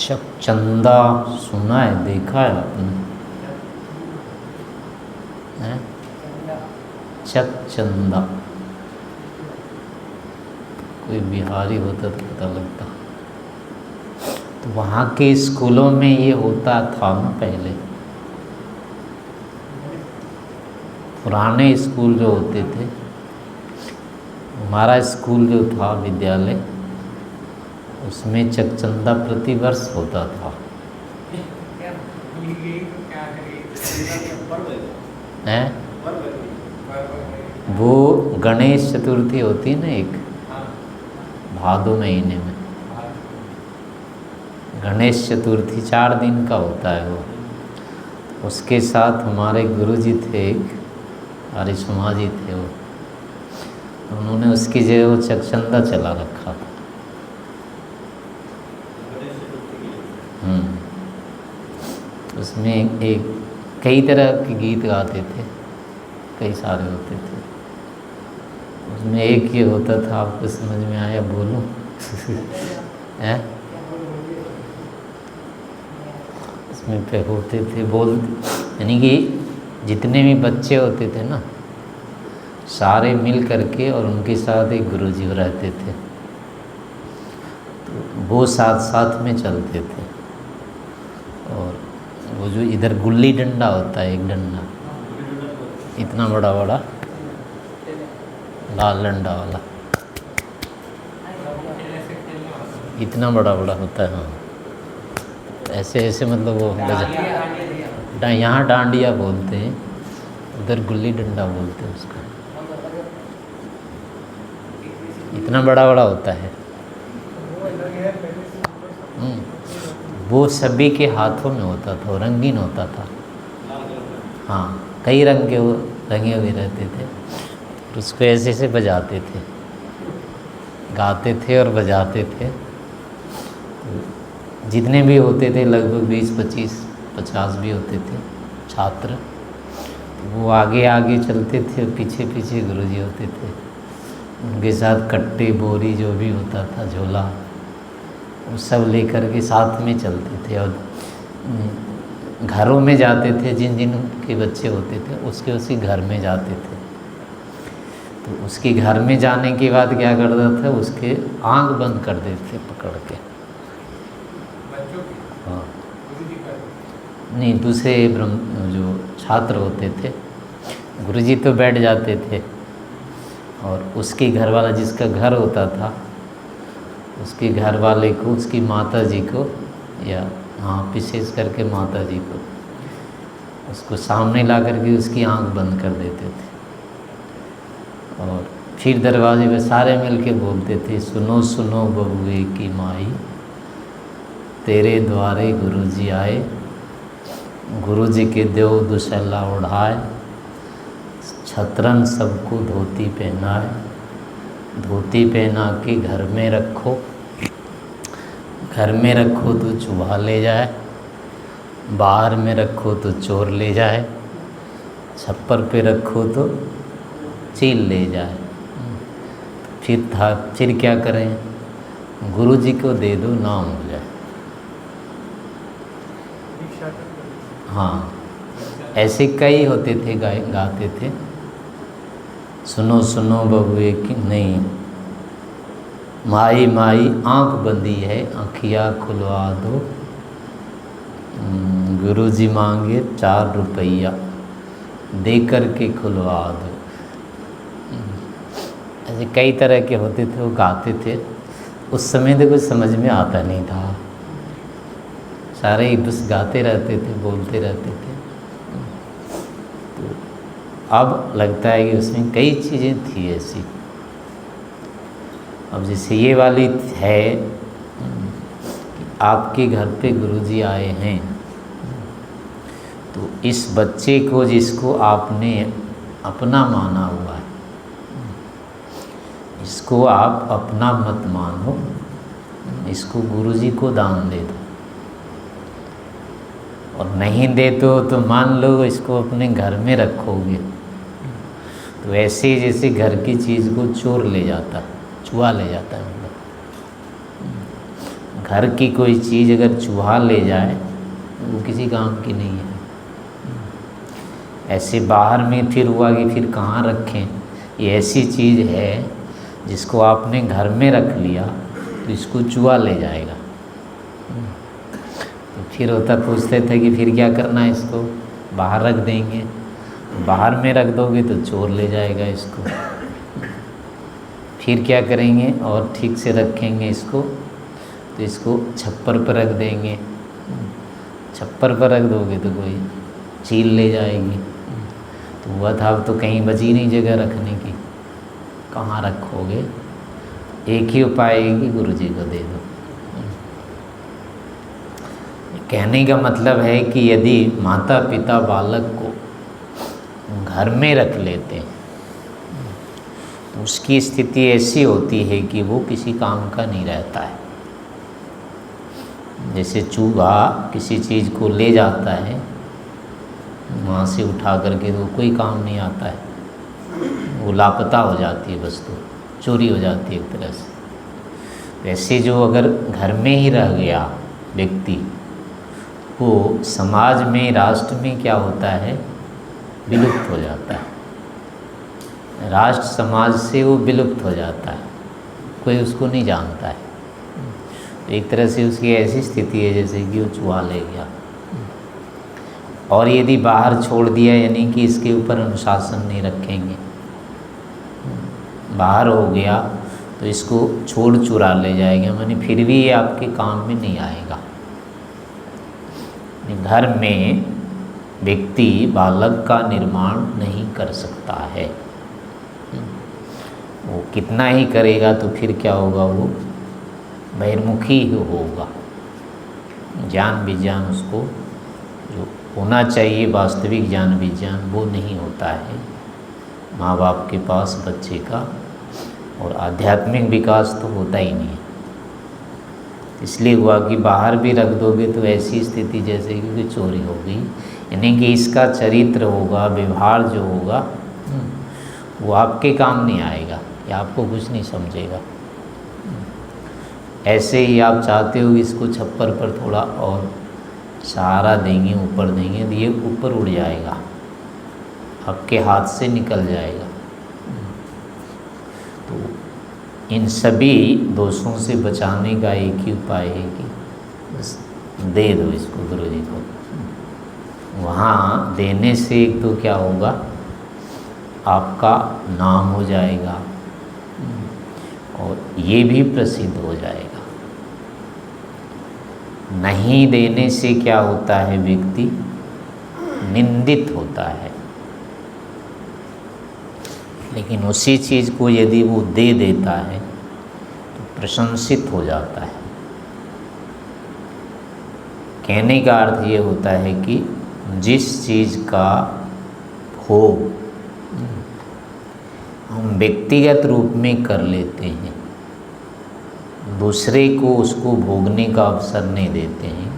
चकचंदा सुना है, देखा है आपने? हैं? चकचंदा कोई बिहारी होता तो पता लगता। तो वहाँ के स्कूलों में ये होता था ना पहले, पुराने स्कूल जो होते थे। हमारा स्कूल जो था विद्यालय, उसमें चकचंदा प्रतिवर्ष होता था। हैं? वो गणेश चतुर्थी होती है ना एक, भादो महीने में गणेश चतुर्थी 4 दिन का होता है वो। उसके साथ हमारे गुरुजी थे एक, आर्य समाजी थे वो, उन्होंने उसकी जगह वो चकचंदा चला रखा था। उसमें एक कई तरह के गीत गाते थे, कई सारे होते थे। उसमें एक ये होता था, आपको समझ में आया बोलूं? हैं? उसमें पे होते थे बोल, यानी कि जितने भी बच्चे होते थे ना, सारे मिल करके और उनके साथ एक गुरुजी रहते थे, तो वो साथ साथ में चलते थे। और वो जो इधर गुल्ली डंडा होता है, एक डंडा इतना बड़ा बड़ा लाल डंडा वाला, इतना बड़ा बड़ा होता है। हाँ, ऐसे ऐसे मतलब वो बजा, यहाँ डांडिया बोलते हैं, उधर गुल्ली डंडा बोलते हैं उसको। इतना बड़ा बड़ा होता है। वो सभी के हाथों में होता था, रंगीन होता था। हाँ, कई रंग के वो रंगे हुए रहते थे। उसको ऐसे ऐसे बजाते थे, गाते थे और बजाते थे। जितने भी होते थे लगभग 20, 25, 50 भी होते थे छात्र, वो आगे आगे चलते थे और पीछे पीछे गुरुजी होते थे। उनके साथ कट्टे बोरी जो भी होता था, झोला, वो सब लेकर के साथ में चलते थे। और घरों में जाते थे, जिन जिन के बच्चे होते थे उसके उसी घर में जाते थे। तो उसके घर में जाने के बाद क्या करता था, उसके आँख बंद कर देते थे पकड़ के। हाँ, नहीं, दूसरे ब्रह्म जो छात्र होते थे, गुरुजी तो बैठ जाते थे, और उसके घर वाला जिसका घर होता था, उसके घर वाले को, उसकी माता जी को, या हाँ विशेष करके माता जी को, उसको सामने ला करके उसकी आंख बंद कर देते थे। और फिर दरवाजे पे सारे मिल के बोलते थे, सुनो सुनो बबुए की माई, तेरे द्वारे गुरुजी आए, गुरुजी के देव दुशल्ला उड़ाए, छतरन सबको धोती पहनाए, धोती पहना के घर में रखो, घर में रखो तो चूहा ले जाए, बाहर में रखो तो चोर ले जाए, छप्पर पे रखो तो चील ले जाए। फिर क्या करें, गुरुजी को दे दो, नाम हो जाए। हाँ, ऐसे कई होते थे, गाते थे। सुनो सुनो बबुए की, नहीं, माई माई आँख बंदी है, आँखिया खुलवा दो, गुरुजी मांगे 4 रुपया, दे कर के खुलवा दो। ऐसे कई तरह के होते थे, वो गाते थे। उस समय तो कुछ समझ में आता नहीं था, सारे ही बस गाते रहते थे, बोलते रहते थे। तो अब लगता है कि उसमें कई चीज़ें थी ऐसी। अब जैसे ये वाली है, आपके घर पे गुरुजी आए हैं, तो इस बच्चे को, जिसको आपने अपना माना हुआ है, इसको आप अपना मत मानो, इसको गुरुजी को दान दे दो। और नहीं देते हो तो मान लो इसको अपने घर में रखोगे, तो ऐसे जैसे घर की चीज़ को चोर ले जाता, चुहा ले जाता है, मतलब घर की कोई चीज़ अगर चूहा ले जाए वो किसी काम की नहीं है। ऐसे बाहर में फिर हुआ कि फिर कहाँ रखें, ये ऐसी चीज़ है जिसको आपने घर में रख लिया तो इसको चूहा ले जाएगा। तो फिर होता पूछते थे कि फिर क्या करना है, इसको बाहर रख देंगे। बाहर में रख दोगे तो चोर ले जाएगा इसको। फिर क्या करेंगे, और ठीक से रखेंगे इसको, तो इसको छप्पर पर रख देंगे। छप्पर पर रख दोगे तो कोई चील ले जाएगी। तो हुआ था अब तो कहीं बची नहीं जगह रखने की, कहाँ रखोगे। एक ही उपाय है कि गुरु जी को दे दो। कहने का मतलब है कि यदि माता पिता बालक को घर में रख लेते हैं तो उसकी स्थिति ऐसी होती है कि वो किसी काम का नहीं रहता है। जैसे चूहा किसी चीज़ को ले जाता है वहाँ से उठा करके, तो कोई काम नहीं आता है, वो लापता हो जाती है वस्तु, चोरी हो जाती है एक तरह से। वैसे जो अगर घर में ही रह गया व्यक्ति, वो समाज में, राष्ट्र में क्या होता है, विलुप्त हो जाता है। राष्ट्र समाज से वो विलुप्त हो जाता है, कोई उसको नहीं जानता है। तो एक तरह से उसकी ऐसी स्थिति है जैसे कि वो चूहा ले गया। और यदि बाहर छोड़ दिया, यानी कि इसके ऊपर अनुशासन नहीं रखेंगे, बाहर हो गया तो इसको छोड़ चुरा ले जाएगा, माने फिर भी ये आपके काम में नहीं आएगा। घर में व्यक्ति बालक का निर्माण नहीं कर सकता है। वो कितना ही करेगा तो फिर क्या होगा, वो बहिर्मुखी ही होगा। ज्ञान विज्ञान उसको जो होना चाहिए, वास्तविक ज्ञान विज्ञान, वो नहीं होता है माँ बाप के पास बच्चे का। और आध्यात्मिक विकास तो होता ही नहीं है। इसलिए हुआ कि बाहर भी रख दोगे तो ऐसी स्थिति जैसे कि चोरी हो गई, यानी कि इसका चरित्र होगा, व्यवहार जो होगा वो आपके काम नहीं आएगा, या आपको कुछ नहीं समझेगा। ऐसे ही आप चाहते हो कि इसको छप्पर पर थोड़ा और सहारा देंगे, ऊपर देंगे, तो ये ऊपर उड़ जाएगा, आपके हाथ से निकल जाएगा। तो इन सभी दोषों से बचाने का एक ही उपाय है कि बस दे दो इसको गुरु जी को। वहाँ देने से एक तो क्या होगा, आपका नाम हो जाएगा और ये भी प्रसिद्ध हो जाएगा। नहीं देने से क्या होता है, व्यक्ति निंदित होता है। लेकिन उसी चीज़ को यदि वो दे देता है तो प्रशंसित हो जाता है। कहने का अर्थ ये होता है कि जिस चीज़ का भोग हम व्यक्तिगत रूप में कर लेते हैं, दूसरे को उसको भोगने का अवसर नहीं देते हैं,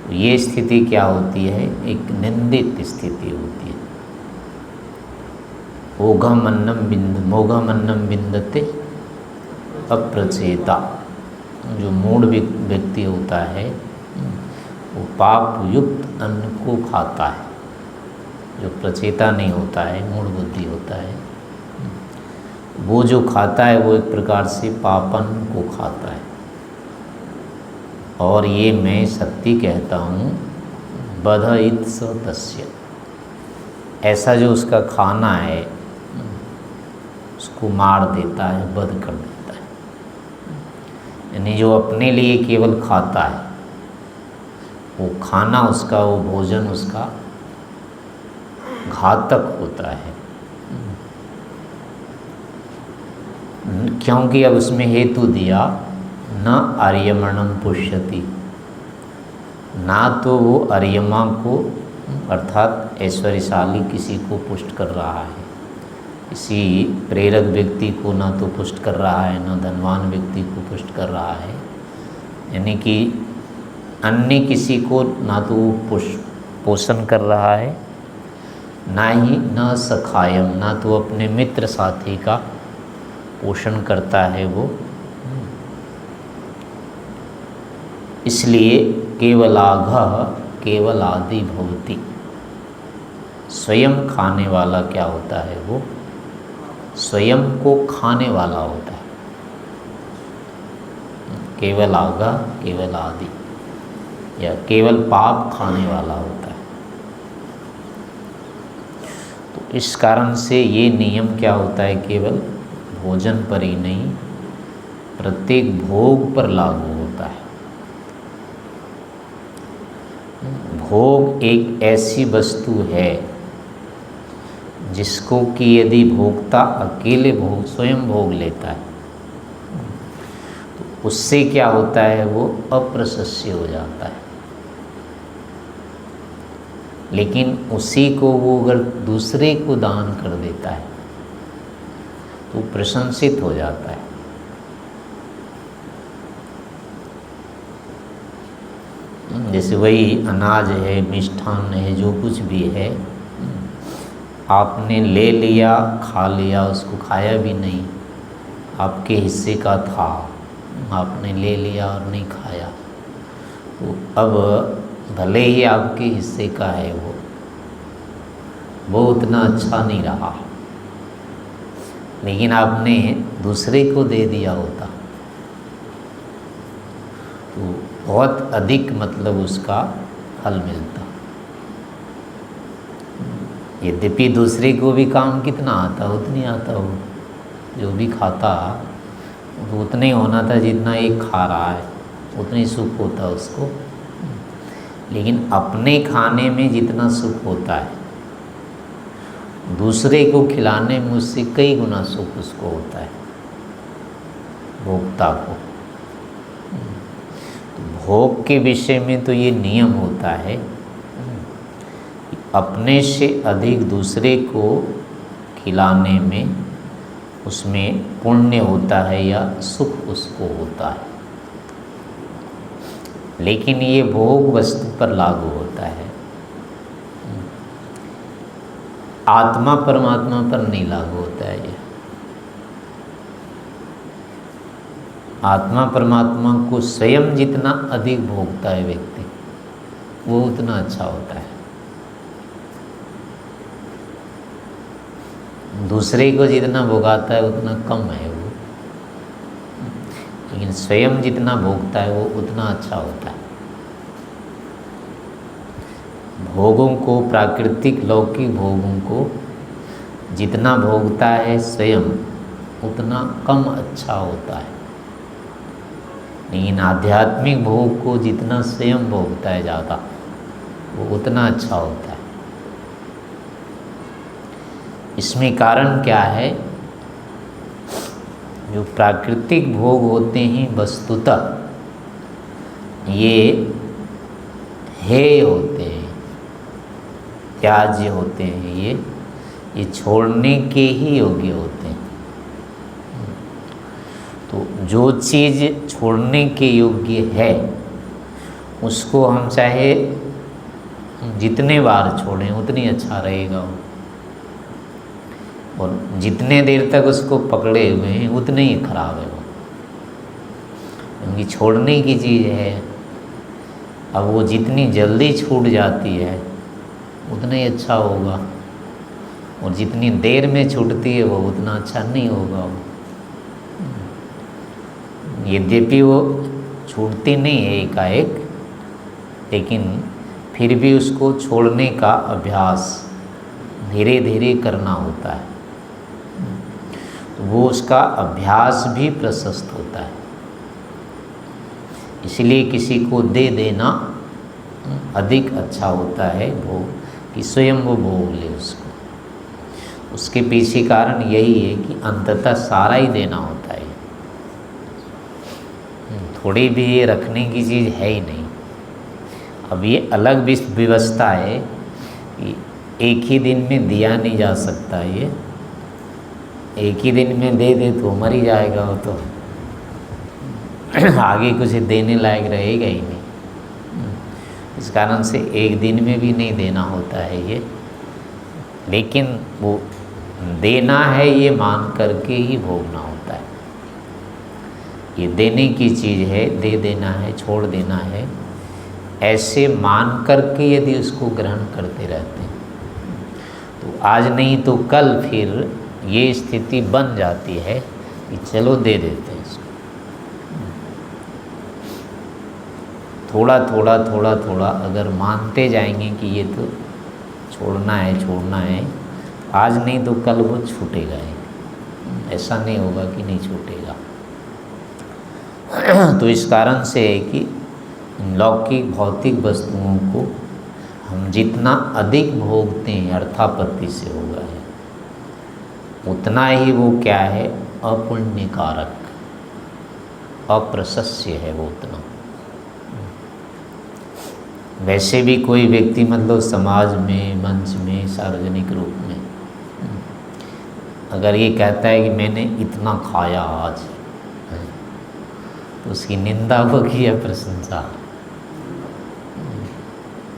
तो ये स्थिति क्या होती है, एक निंदित स्थिति होती है। मोघमन्नम बिंदते अप्रचेता। जो मूढ़ व्यक्ति होता है वो पाप युक्त अन्न को खाता है। जो प्रचेता नहीं होता है, मूढ़ बुद्धि होता है, वो जो खाता है वो एक प्रकार से पापन को खाता है। और ये मैं सत्य कहता हूँ, बध इत स तस्य। ऐसा जो उसका खाना है उसको मार देता है, वध कर देता है। यानी जो अपने लिए केवल खाता है, वो खाना उसका, वो भोजन उसका घातक होता है। क्योंकि अब उसमें हेतु दिया, न आर्यमणम पुष्यति, ना तो वो आर्यमा को अर्थात ऐश्वर्यशाली किसी को पुष्ट कर रहा है, किसी प्रेरक व्यक्ति को ना तो पुष्ट कर रहा है, ना धनवान व्यक्ति को पुष्ट कर रहा है। यानी कि अन्य किसी को ना तो पोषण कर रहा है, ना ही न सखायम, ना तो अपने मित्र साथी का पोषण करता है वो। इसलिए केवलाघः केवलादि भवति। स्वयं खाने वाला क्या होता है? वो स्वयं को खाने वाला होता है। केवलाघः केवलादि, या केवल पाप खाने वाला होता है। तो इस कारण से ये नियम क्या होता है? केवल भोजन पर ही नहीं, प्रत्येक भोग पर लागू होता है। भोग एक ऐसी वस्तु है जिसको कि यदि भोक्ता अकेले भोग स्वयं भोग लेता है तो उससे क्या होता है? वो अप्रशस्य हो जाता है। लेकिन उसी को वो अगर दूसरे को दान कर देता है तो प्रशंसित हो जाता है। जैसे वही अनाज है, मिष्ठान है, जो कुछ भी है, आपने ले लिया, खा लिया, उसको खाया भी नहीं, आपके हिस्से का था, आपने ले लिया और नहीं खाया, तो अब भले ही आपके हिस्से का है, वो उतना अच्छा नहीं रहा, लेकिन आपने दूसरे को दे दिया होता तो बहुत अधिक मतलब उसका फल मिलता। यद्यपि दूसरे को भी काम कितना आता, उतनी आता, वो जो भी खाता तो उतने होना था जितना एक खा रहा है, उतनी सुख होता उसको। लेकिन अपने खाने में जितना सुख होता है, दूसरे को खिलाने में उससे कई गुना सुख उसको होता है, भोक्ता को। भोग के विषय में तो ये नियम होता है, अपने से अधिक दूसरे को खिलाने में उसमें पुण्य होता है या सुख उसको होता है। लेकिन ये भोग वस्तु पर लागू होता है, आत्मा परमात्मा पर नहीं लागू होता है। ये आत्मा परमात्मा को स्वयं जितना अधिक भोगता है व्यक्ति, वो उतना अच्छा होता है। दूसरे को जितना भोगाता है उतना कम है वो, लेकिन स्वयं जितना भोगता है वो उतना अच्छा होता है। भोगों को, प्राकृतिक लौकिक भोगों को जितना भोगता है स्वयं उतना कम अच्छा होता है, लेकिन आध्यात्मिक भोग को जितना स्वयं भोगता है ज़्यादा, वो उतना अच्छा होता है। इसमें कारण क्या है? जो प्राकृतिक भोग होते हैं वस्तुतः ये हेय होते हैं, त्याज्य होते हैं, ये छोड़ने के ही योग्य होते हैं। तो जो चीज़ छोड़ने के योग्य है उसको हम चाहे जितने बार छोड़ें उतनी अच्छा रहेगा वो, और जितने देर तक उसको पकड़े हुए हैं उतने ही खराब है वो, क्योंकि छोड़ने की चीज़ है। अब वो जितनी जल्दी छूट जाती है उतना ही अच्छा होगा, और जितनी देर में छूटती है वो उतना अच्छा नहीं होगा। यद्यपि वो छूटती नहीं है एकाएक, लेकिन फिर भी उसको छोड़ने का अभ्यास धीरे धीरे करना होता है, तो वो उसका अभ्यास भी प्रशस्त होता है। इसलिए किसी को दे देना अधिक अच्छा होता है भोग, कि स्वयं वो भोग ले उसको। उसके पीछे कारण यही है कि अंततः सारा ही देना होता है, थोड़ी भी ये रखने की चीज़ है ही नहीं। अब ये अलग व्यवस्था है कि एक ही दिन में दिया नहीं जा सकता, ये एक ही दिन में दे दे तो मर ही जाएगा वो, तो आगे कुछ देने लायक रहेगा ही नहीं। इस कारण से एक दिन में भी नहीं देना होता है ये, लेकिन वो देना है ये मान करके ही भोगना होता है। ये देने की चीज़ है, दे देना है, छोड़ देना है, ऐसे मान करके यदि उसको ग्रहण करते रहते हैं तो आज नहीं तो कल फिर ये स्थिति बन जाती है कि चलो दे देते हैं इसको। थोड़ा थोड़ा थोड़ा थोड़ा अगर मानते जाएंगे कि ये तो छोड़ना है, आज नहीं तो कल वो छूटेगा ही, ऐसा नहीं होगा कि नहीं छूटेगा। तो इस कारण से है कि लौकिक भौतिक वस्तुओं को हम जितना अधिक भोगते हैं अर्थापत्ति से होगा है, उतना ही वो क्या है, अपुण्यकारक, अप्रशस्य है वो उतना। वैसे भी कोई व्यक्ति मतलब समाज में, मंच में, सार्वजनिक रूप में अगर ये कहता है कि मैंने इतना खाया आज, तो उसकी निंदा होगी या प्रशंसा?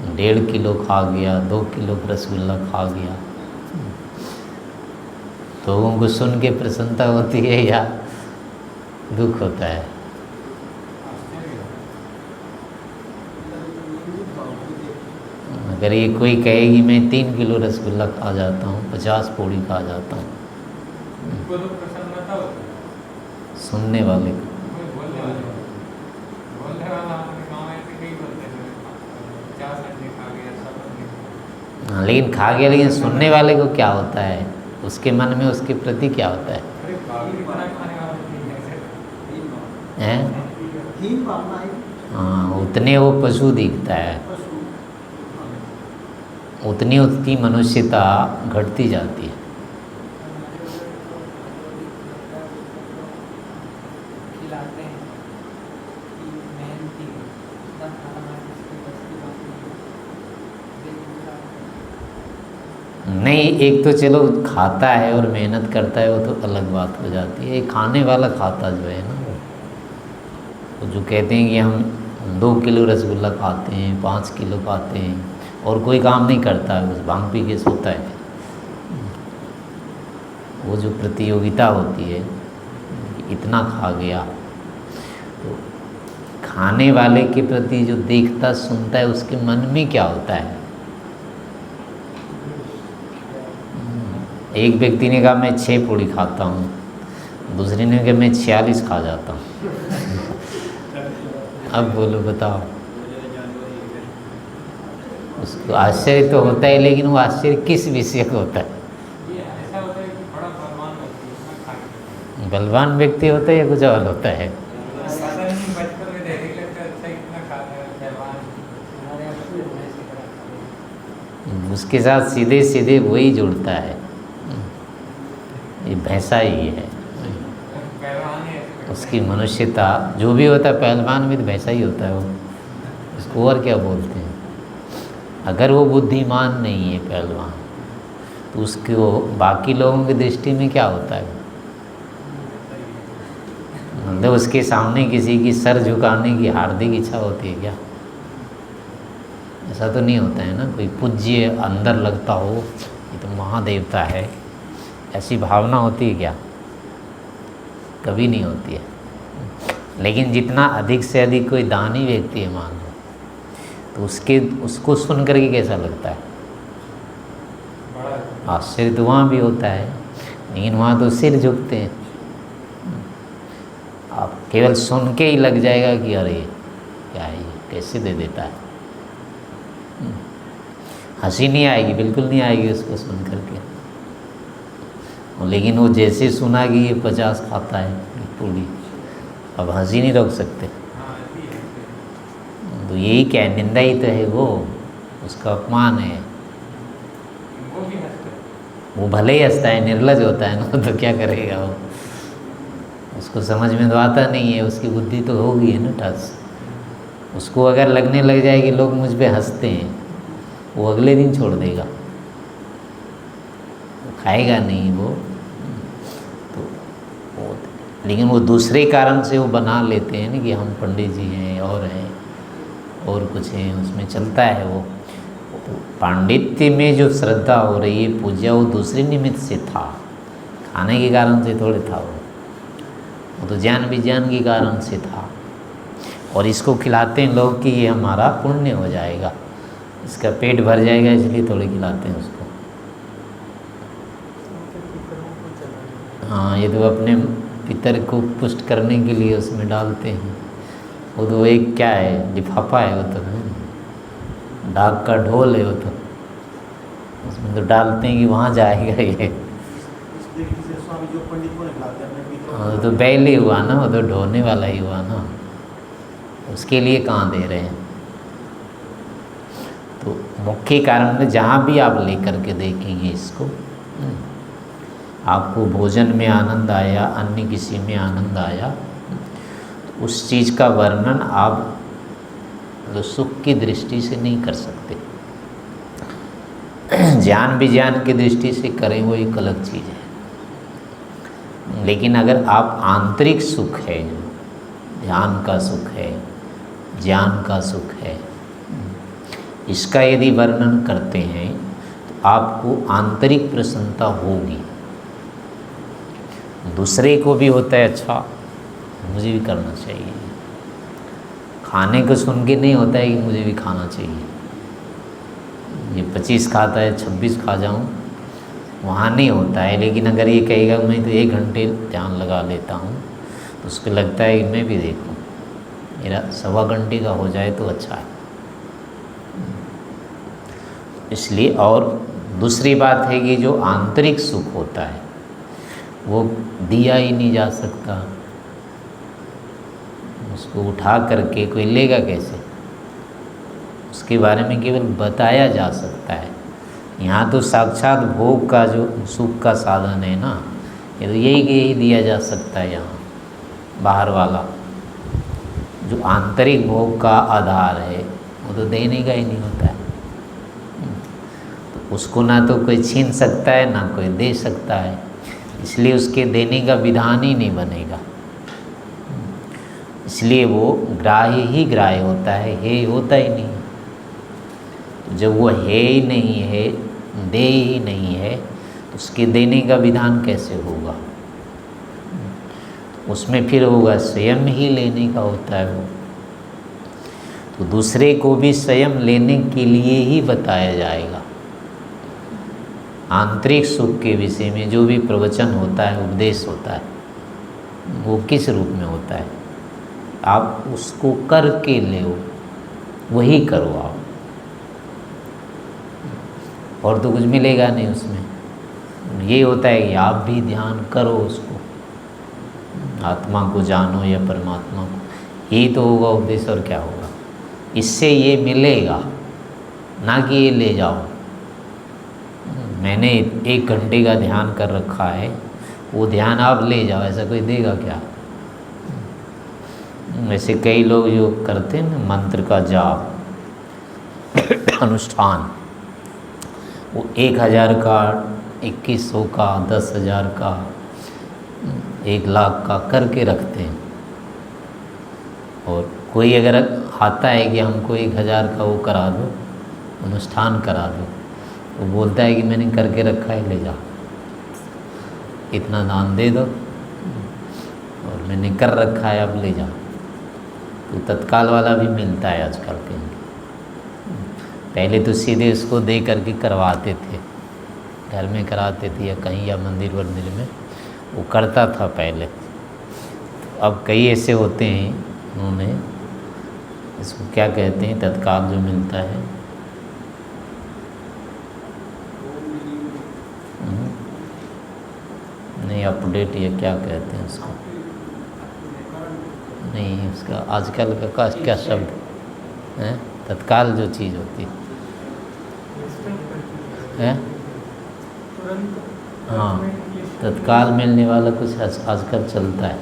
1.5 किलो खा गया, 2 किलो रसगुल्ला खा गया, लोगों को सुन के प्रसन्नता होती है या दुख होता है? अगर ये कोई कहेगी मैं 3 किलो रसगुल्ला खा जाता हूँ, 50 पूड़ी खा जाता हूँ, सुनने वाले को, हाँ, लेकिन खा गया, लेकिन सुनने वाले को क्या होता है, उसके मन में उसके प्रति क्या होता है? हाँ, उतने वो पशु दिखता है, उतनी उसकी मनुष्यता घटती जाती है। नहीं, एक तो चलो खाता है और मेहनत करता है, वो तो अलग बात हो जाती है। खाने वाला खाता जो है ना, वो जो कहते हैं कि हम 2 किलो रसगुल्ला खाते हैं, 5 किलो खाते हैं और कोई काम नहीं करता है, बस भांग पी के सोता है, वो जो प्रतियोगिता होती है, इतना खा गया, तो खाने वाले के प्रति जो देखता सुनता है उसके मन में क्या होता है? एक व्यक्ति ने कहा मैं 6 पूड़ी खाता हूँ, दूसरे ने कहा मैं 46 खा जाता हूँ। अब बोलो, बताओ, उसको आश्चर्य तो होता है, लेकिन वो आश्चर्य किस विषय को होता है? बलवान व्यक्ति होता है या कुछ और होता है? उसके साथ सीधे सीधे वही जुड़ता है, ये भैंसा ही है, उसकी मनुष्यता जो भी होता है, पहलवान भी तो भैंसा ही होता है वो, उसको और क्या बोलते हैं? अगर वो बुद्धिमान नहीं है पहलवान, तो उसको बाकी लोगों की दृष्टि में क्या होता है? मतलब उसके सामने किसी की सर झुकाने की हार्दिक इच्छा होती है क्या? ऐसा तो नहीं होता है ना, कोई पूज्य अंदर लगता हो ये तो महादेवता है, ऐसी भावना होती है क्या? कभी नहीं होती है। लेकिन जितना अधिक से अधिक कोई दानी व्यक्ति है मान लो, तो उसको सुन करके कैसा लगता है? आश्चर्य तो वहाँ भी होता है, लेकिन वहाँ तो सिर झुकते हैं। आप केवल सुन के ही लग जाएगा कि अरे क्या है, कैसे दे देता है। हंसी नहीं आएगी, बिल्कुल नहीं आएगी उसको सुन करके, लेकिन वो जैसे सुना कि ये 50 खाता है पूरी, अब हंसी नहीं रोक सकते। तो यही क्या है, निंदा ही तो है वो, उसका अपमान है। वो भले ही हंसता है, निर्लज होता है ना, तो क्या करेगा वो, उसको समझ में तो आता नहीं है, उसकी बुद्धि तो होगी है ना ठस। उसको अगर लगने लग जाए कि लोग मुझ पे हंसते हैं, वो अगले दिन छोड़ देगा, वो खाएगा नहीं वो। लेकिन वो दूसरे कारण से वो बना लेते हैं ना कि हम पंडित जी हैं और कुछ हैं, उसमें चलता है वो। पांडित्य में जो श्रद्धा हो रही है, पूजा, वो दूसरे निमित्त से था, खाने के कारण से थोड़े था वो तो ज्ञान विज्ञान के कारण से था। और इसको खिलाते हैं लोग कि ये हमारा पुण्य हो जाएगा, इसका पेट भर जाएगा, इसलिए थोड़े खिलाते हैं उसको। हाँ, ये तो अपने पितर को पुष्ट करने के लिए उसमें डालते हैं। वो तो एक क्या है, लिफाफा है वो तो, डाक का ढोल है वो तो, उसमें तो डालते हैं कि वहाँ जाएगा ये। हाँ, तो बैल ही हुआ ना, वो तो ढोने वाला ही हुआ ना, उसके लिए कहाँ दे रहे हैं। तो मुख्य कारण में जहाँ भी आप लेकर के देखेंगे इसको, आपको भोजन में आनंद आया, अन्य किसी में आनंद आया, तो उस चीज़ का वर्णन आप तो सुख की दृष्टि से नहीं कर सकते। ज्ञान विज्ञान की दृष्टि से करें वो एक अलग चीज़ है। लेकिन अगर आप आंतरिक सुख है, ध्यान का सुख है, ज्ञान का सुख है, इसका यदि वर्णन करते हैं तो आपको आंतरिक प्रसन्नता होगी। दूसरे को भी होता है अच्छा मुझे भी करना चाहिए, खाने को सुन के नहीं होता है कि मुझे भी खाना चाहिए, ये 25 खाता है 26 खा जाऊं, वहाँ नहीं होता है। लेकिन अगर ये कहेगा मैं तो 1 घंटे ध्यान लगा लेता हूँ, तो उसको लगता है कि मैं भी देखूँ, मेरा 1.25 घंटे का हो जाए तो अच्छा है। इसलिए, और दूसरी बात है कि जो आंतरिक सुख होता है वो दिया ही नहीं जा सकता, उसको उठा करके कोई लेगा कैसे, उसके बारे में केवल बताया जा सकता है। यहाँ तो साक्षात भोग का जो सुख का साधन है ना, ये तो यही दिया जा सकता है। यहाँ बाहर वाला जो आंतरिक भोग का आधार है वो तो देने का ही नहीं होता है, तो उसको ना तो कोई छीन सकता है ना कोई दे सकता है, इसलिए उसके देने का विधान ही नहीं बनेगा। इसलिए वो ग्राह्य ही ग्राह्य होता है, हे होता ही नहीं। जब वो है ही नहीं है, दे ही नहीं है, तो उसके देने का विधान कैसे होगा। उसमें फिर होगा स्वयं ही लेने का होता है वो, तो दूसरे को भी स्वयं लेने के लिए ही बताया जाएगा। आंतरिक सुख के विषय में जो भी प्रवचन होता है, उपदेश होता है, वो किस रूप में होता है, आप उसको करके ले, वही करो आप, और तो कुछ मिलेगा नहीं उसमें। ये होता है कि आप भी ध्यान करो उसको, आत्मा को जानो या परमात्मा को, यही तो होगा उपदेश, और क्या होगा। इससे ये मिलेगा, ना कि ये ले जाओ। मैंने 1 घंटे का ध्यान कर रखा है, वो ध्यान आप ले जाओ, ऐसा कोई देगा क्या। वैसे कई लोग जो करते हैं ना मंत्र का जाप अनुष्ठान, वो 1000 का, 2100 का, 10,000 का, 1 लाख का करके रखते हैं। और कोई अगर आता है कि हमको 1000 का वो करा दो, अनुष्ठान करा दो, वो बोलता है कि मैंने करके रखा है, ले जाओ, इतना दान दे दो और मैंने कर रखा है, अब ले जाओ। तो तत्काल वाला भी मिलता है आजकल के। पहले तो सीधे उसको दे करके करवाते थे, घर में कराते थे या कहीं, या मंदिर वंदिर में वो करता था पहले। अब कई ऐसे होते हैं, उन्होंने इसको क्या कहते हैं, तत्काल जो मिलता है, नहीं अपडेट या क्या कहते हैं उसको, नहीं उसका आजकल का क्या शब्द है, तत्काल जो चीज़ होती है, हाँ तत्काल मिलने वाला कुछ आजकल चलता है।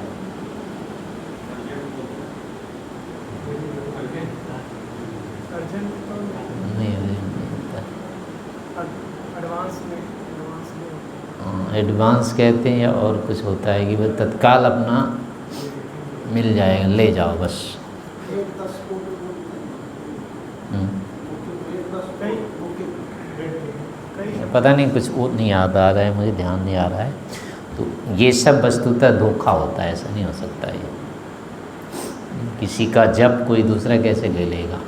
नहीं एडवांस कहते हैं, या और कुछ होता है कि वह तत्काल अपना मिल जाएगा, ले जाओ बस। पता नहीं कुछ वो नहीं याद आ रहा है, मुझे ध्यान नहीं आ रहा है। तो ये सब वस्तुतः धोखा होता है, ऐसा नहीं हो सकता। ये किसी का जप कोई दूसरा कैसे ले लेगा।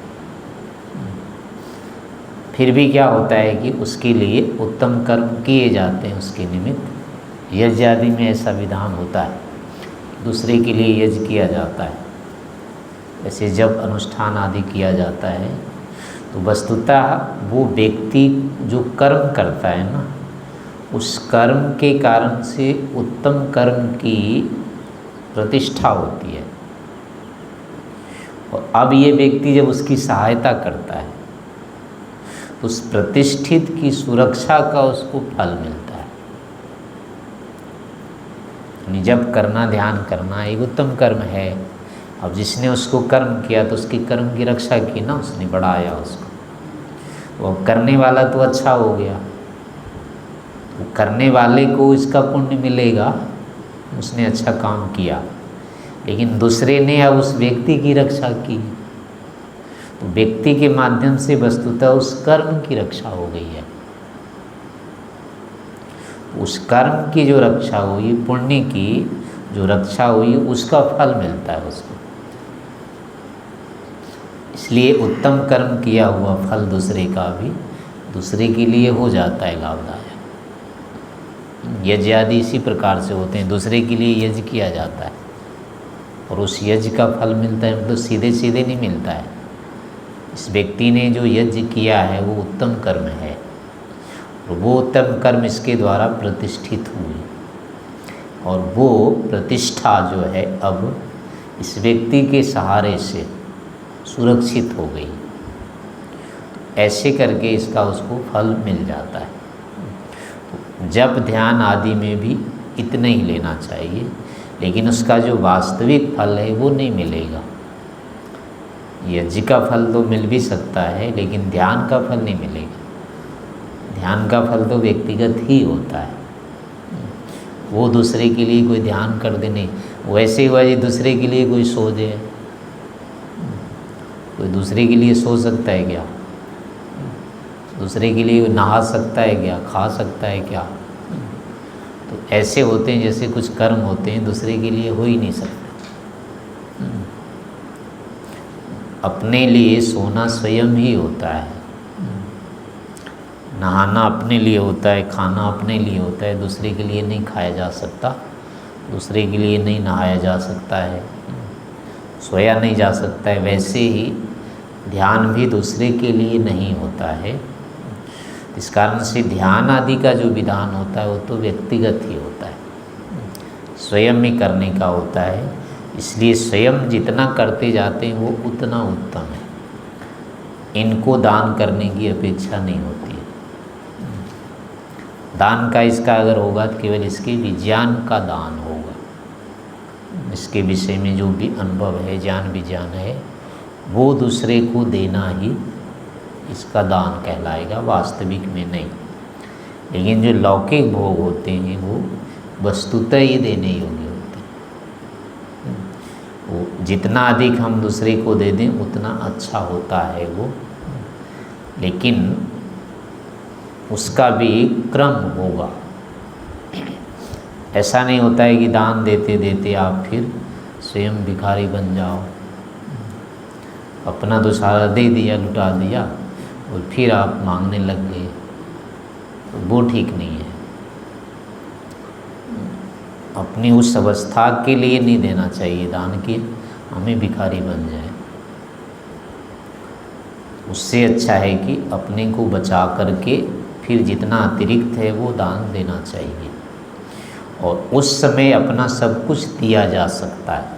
फिर भी क्या होता है कि उसके लिए उत्तम कर्म किए जाते हैं, उसके निमित्त यज्ञ आदि में ऐसा विधान होता है, दूसरे के लिए यज्ञ किया जाता है। ऐसे जब अनुष्ठान आदि किया जाता है तो वस्तुतः वो व्यक्ति जो कर्म करता है ना, उस कर्म के कारण से उत्तम कर्म की प्रतिष्ठा होती है। और अब ये व्यक्ति जब उसकी सहायता करता है तो उस प्रतिष्ठित की सुरक्षा का उसको फल मिलता है। यानी जब करना, ध्यान करना एक उत्तम कर्म है। अब जिसने उसको कर्म किया तो उसकी कर्म की रक्षा की ना, उसने बढ़ाया उसको, वो करने वाला तो अच्छा हो गया, तो करने वाले को इसका पुण्य मिलेगा, उसने अच्छा काम किया। लेकिन दूसरे ने अब उस व्यक्ति की रक्षा की, तो व्यक्ति के माध्यम से वस्तुतः उस कर्म की रक्षा हो गई है। उस कर्म की जो रक्षा हुई, पुण्य की जो रक्षा हुई, उसका फल मिलता है उसको। इसलिए उत्तम कर्म किया हुआ फल दूसरे का भी दूसरे के लिए हो जाता है लाभदायक। यज्ञ आदि इसी प्रकार से होते हैं, दूसरे के लिए यज्ञ किया जाता है और उस यज्ञ का फल मिलता है, मतलब सीधे सीधे नहीं मिलता है। इस व्यक्ति ने जो यज्ञ किया है वो उत्तम कर्म है और वो उत्तम कर्म इसके द्वारा प्रतिष्ठित हुई और वो प्रतिष्ठा जो है अब इस व्यक्ति के सहारे से सुरक्षित हो गई। ऐसे करके इसका उसको फल मिल जाता है। तो जप ध्यान आदि में भी इतना ही लेना चाहिए, लेकिन उसका जो वास्तविक फल है वो नहीं मिलेगा। यज्ञ का फल तो मिल भी सकता है, लेकिन ध्यान का फल नहीं मिलेगा। ध्यान का फल तो व्यक्तिगत ही होता है। वो दूसरे के लिए कोई ध्यान कर दे नहीं, वैसे ही वही दूसरे के लिए कोई सो दे। कोई दूसरे के लिए सो सकता है क्या? दूसरे के लिए नहा सकता है क्या? खा सकता है क्या? तो ऐसे होते हैं जैसे कुछ कर्म होते हैं दूसरे के लिए हो ही नहीं सकते। अपने लिए सोना स्वयं ही होता है, नहाना अपने लिए होता है, खाना अपने लिए होता है, दूसरे के लिए नहीं खाया जा सकता, दूसरे के लिए नहीं नहाया जा सकता है, सोया नहीं जा सकता है। वैसे ही ध्यान भी दूसरे के लिए नहीं होता है। इस कारण से ध्यान आदि का जो विधान होता है वो तो व्यक्तिगत ही होता है, स्वयं ही करने का होता है। इसलिए स्वयं जितना करते जाते हैं वो उतना उत्तम है। इनको दान करने की अपेक्षा नहीं होती है। दान का इसका अगर होगा तो केवल इसके विज्ञान का दान होगा, इसके विषय में जो भी अनुभव है, ज्ञान विज्ञान है, वो दूसरे को देना ही इसका दान कहलाएगा, वास्तविक में नहीं। लेकिन जो लौकिक भोग होते हैं वो वस्तुतः ही देने योग्य होते हैं। वो जितना अधिक हम दूसरे को दे दें उतना अच्छा होता है वो, लेकिन उसका भी क्रम होगा। ऐसा नहीं होता है कि दान देते देते आप फिर स्वयं भिखारी बन जाओ, अपना तो सारा दे दिया, लुटा दिया और फिर आप मांगने लग गए, तो वो ठीक नहीं है। अपनी उस अवस्था के लिए नहीं देना चाहिए दान की हमें भिखारी बन जाए। उससे अच्छा है कि अपने को बचा करके फिर जितना अतिरिक्त है वो दान देना चाहिए, और उस समय अपना सब कुछ दिया जा सकता है,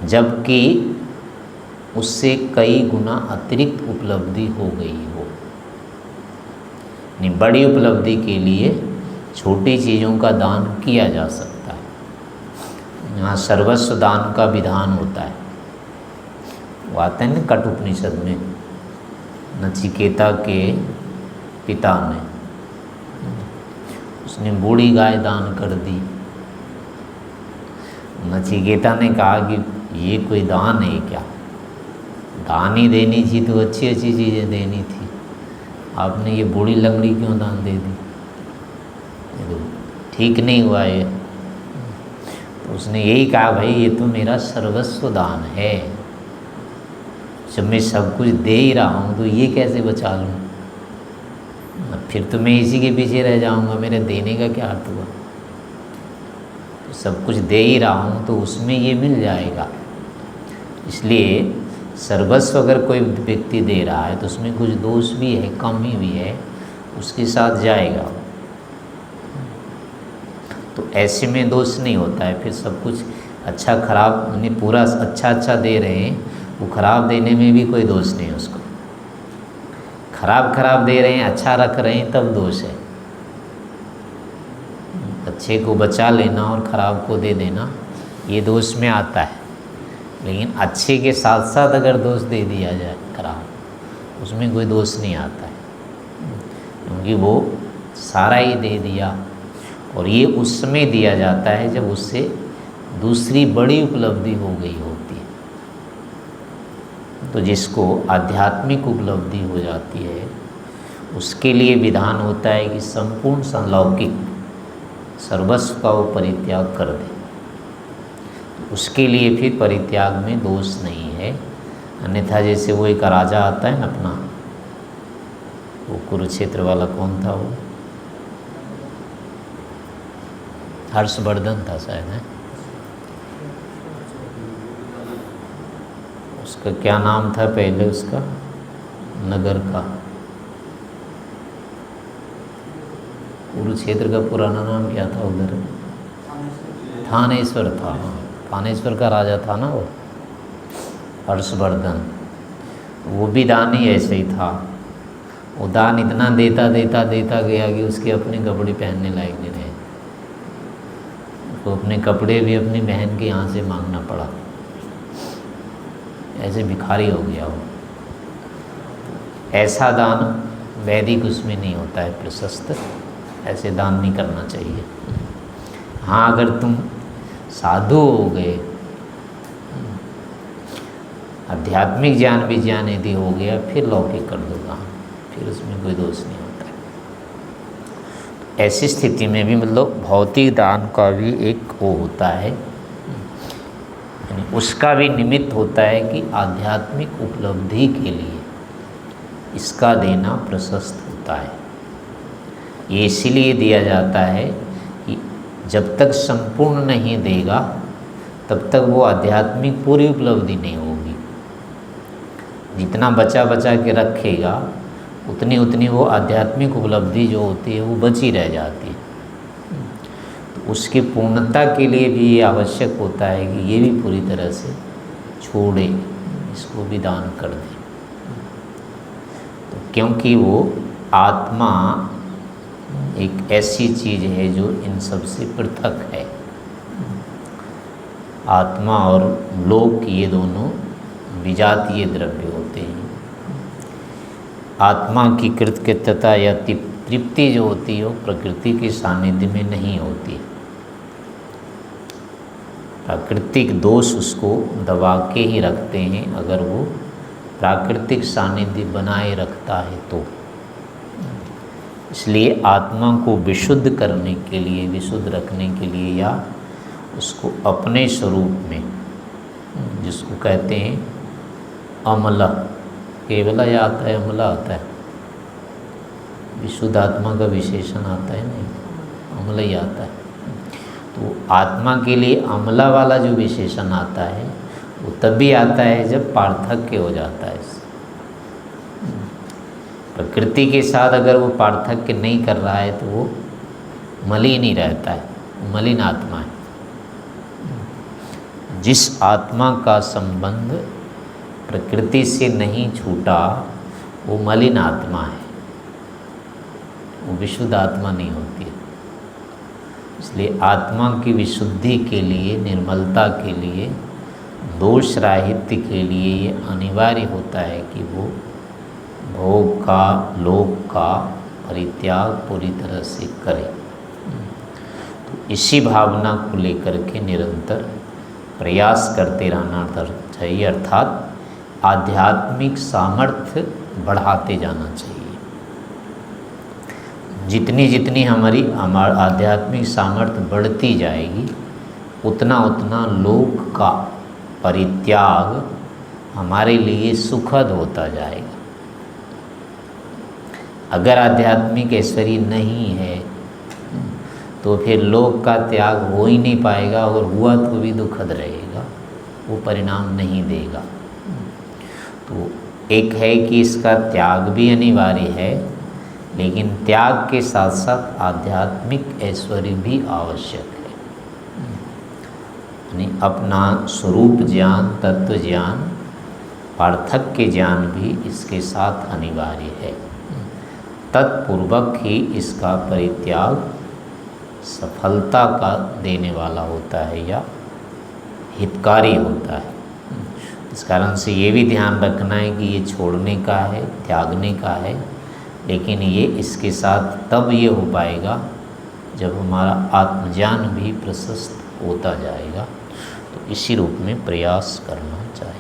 जबकि उससे कई गुना अतिरिक्त उपलब्धि हो गई हो। नहीं, बड़ी उपलब्धि के लिए छोटी चीज़ों का दान किया जा सकता है। यहाँ सर्वस्व दान का विधान होता है, वो आता है ना कठोपनिषद में। नचिकेता के पिता ने, उसने बूढ़ी गाय दान कर दी। नचिकेता ने कहा कि ये कोई दान है क्या? दान ही देनी थी तो अच्छी अच्छी चीज़ें देनी थी, आपने ये बूढ़ी लंगड़ी क्यों दान दे दी? तो ठीक नहीं हुआ ये। तो उसने यही कहा, भाई ये तो मेरा सर्वस्व दान है, जब मैं सब कुछ दे ही रहा हूँ तो ये कैसे बचा लूँ? फिर तो मैं इसी के पीछे रह जाऊँगा, मेरे देने का क्या अर्थ हुआ? तो सब कुछ दे ही रहा हूँ तो उसमें ये मिल जाएगा। इसलिए सर्वस्व अगर कोई व्यक्ति दे रहा है तो उसमें कुछ दोष भी है, कमी भी है, उसके साथ जाएगा। तो ऐसे में दोष नहीं होता है। फिर सब कुछ अच्छा खराब यानी पूरा अच्छा दे रहे हैं, वो खराब देने में भी कोई दोष नहीं है उसको। खराब दे रहे हैं, अच्छा रख रहे हैं, तब दोष है। अच्छे को बचा लेना और खराब को दे देना, ये दोष में आता है। लेकिन अच्छे के साथ साथ अगर दोष दे दिया जाए खराब, उसमें कोई दोष नहीं आता है, क्योंकि वो सारा ही दे दिया। और ये उस समय दिया जाता है जब उससे दूसरी बड़ी उपलब्धि हो गई होती है। तो जिसको आध्यात्मिक उपलब्धि हो जाती है, उसके लिए विधान होता है कि संपूर्ण संलौकिक सर्वस्व का वो परित्याग कर दे। तो उसके लिए फिर परित्याग में दोष नहीं है। अन्यथा जैसे वो एक राजा आता है ना अपना, वो कुरुक्षेत्र वाला कौन था वो? हर्षवर्धन था शायद, है? उसका क्या नाम था पहले उसका नगर का? कुरुक्षेत्र का पुराना नाम क्या था उधर? थानेश्वर था। थानेश्वर का राजा था ना वो, हर्षवर्धन। वो भी दान ही ऐसे ही था। वो दान इतना देता गया कि उसके अपने कपड़े पहनने लायक नहीं रहे। उसको अपने कपड़े भी अपनी बहन के यहाँ से मांगना पड़ा, ऐसे भिखारी हो गया वो। ऐसा दान वैदिक उसमें नहीं होता है प्रशस्त, ऐसे दान नहीं करना चाहिए। हाँ, अगर तुम साधु हो गए, आध्यात्मिक ज्ञान विज्ञान यदि हो गया, फिर लौकिक कर दो दान, फिर उसमें कोई दोष नहीं होता है। तो ऐसी स्थिति में भी मतलब भौतिक दान का भी एक वो होता है, यानी उसका भी निमित्त होता है कि आध्यात्मिक उपलब्धि के लिए इसका देना प्रशस्त होता है। ये इसीलिए दिया जाता है कि जब तक संपूर्ण नहीं देगा तब तक वो आध्यात्मिक पूरी उपलब्धि नहीं होगी। जितना बचा के रखेगा उतनी वो आध्यात्मिक उपलब्धि जो होती है वो बची रह जाती है। तो उसकी पूर्णता के लिए भी ये आवश्यक होता है कि ये भी पूरी तरह से छोड़े, इसको भी दान कर दे। तो क्योंकि वो आत्मा एक ऐसी चीज़ है जो इन सब से पृथक है। आत्मा और लोक ये दोनों विजातीय द्रव्य होते हैं। आत्मा की कृतकृत्यता या तृप्ति जो होती है वो प्रकृति के सानिध्य में नहीं होती। प्राकृतिक दोष उसको दबा के ही रखते हैं, अगर वो प्राकृतिक सानिध्य बनाए रखता है तो। इसलिए आत्मा को विशुद्ध करने के लिए, विशुद्ध रखने के लिए, या उसको अपने स्वरूप में, जिसको कहते हैं अमला, केवला या आता है अमला आता है, विशुद्ध आत्मा का विशेषण आता है नहीं, अमला ही आता है। तो आत्मा के लिए अमला वाला जो विशेषण आता है वो तभी आता है जब पार्थक्य हो जाता है। प्रकृति के साथ अगर वो पार्थक्य नहीं कर रहा है तो वो मलिन ही रहता है, मलिन आत्मा है। जिस आत्मा का संबंध प्रकृति से नहीं छूटा वो मलिन आत्मा है, वो विशुद्ध आत्मा नहीं होती है। इसलिए आत्मा की विशुद्धि के लिए, निर्मलता के लिए, दोष राहित्य के लिए ये अनिवार्य होता है कि वो भोग का, लोक का परित्याग पूरी तरह से करे। तो इसी भावना को लेकर के निरंतर प्रयास करते रहना चाहिए, अर्थात आध्यात्मिक सामर्थ्य बढ़ाते जाना चाहिए। जितनी जितनी हमारी आध्यात्मिक सामर्थ्य बढ़ती जाएगी, उतना उतना लोक का परित्याग हमारे लिए सुखद होता जाएगा। अगर आध्यात्मिक ऐश्वर्य नहीं है तो फिर लोक का त्याग हो ही नहीं पाएगा, और हुआ तो भी दुखद रहेगा, वो परिणाम नहीं देगा। तो एक है कि इसका त्याग भी अनिवार्य है, लेकिन त्याग के साथ साथ आध्यात्मिक ऐश्वर्य भी आवश्यक है। यानी अपना स्वरूप ज्ञान, तत्व ज्ञान, पार्थक्य ज्ञान भी इसके साथ अनिवार्य है। तत्पूर्वक ही इसका परित्याग सफलता का देने वाला होता है या हितकारी होता है। इस कारण से ये भी ध्यान रखना है कि ये छोड़ने का है, त्यागने का है, लेकिन ये इसके साथ तब ये हो पाएगा जब हमारा आत्मज्ञान भी प्रशस्त होता जाएगा। तो इसी रूप में प्रयास करना चाहिए।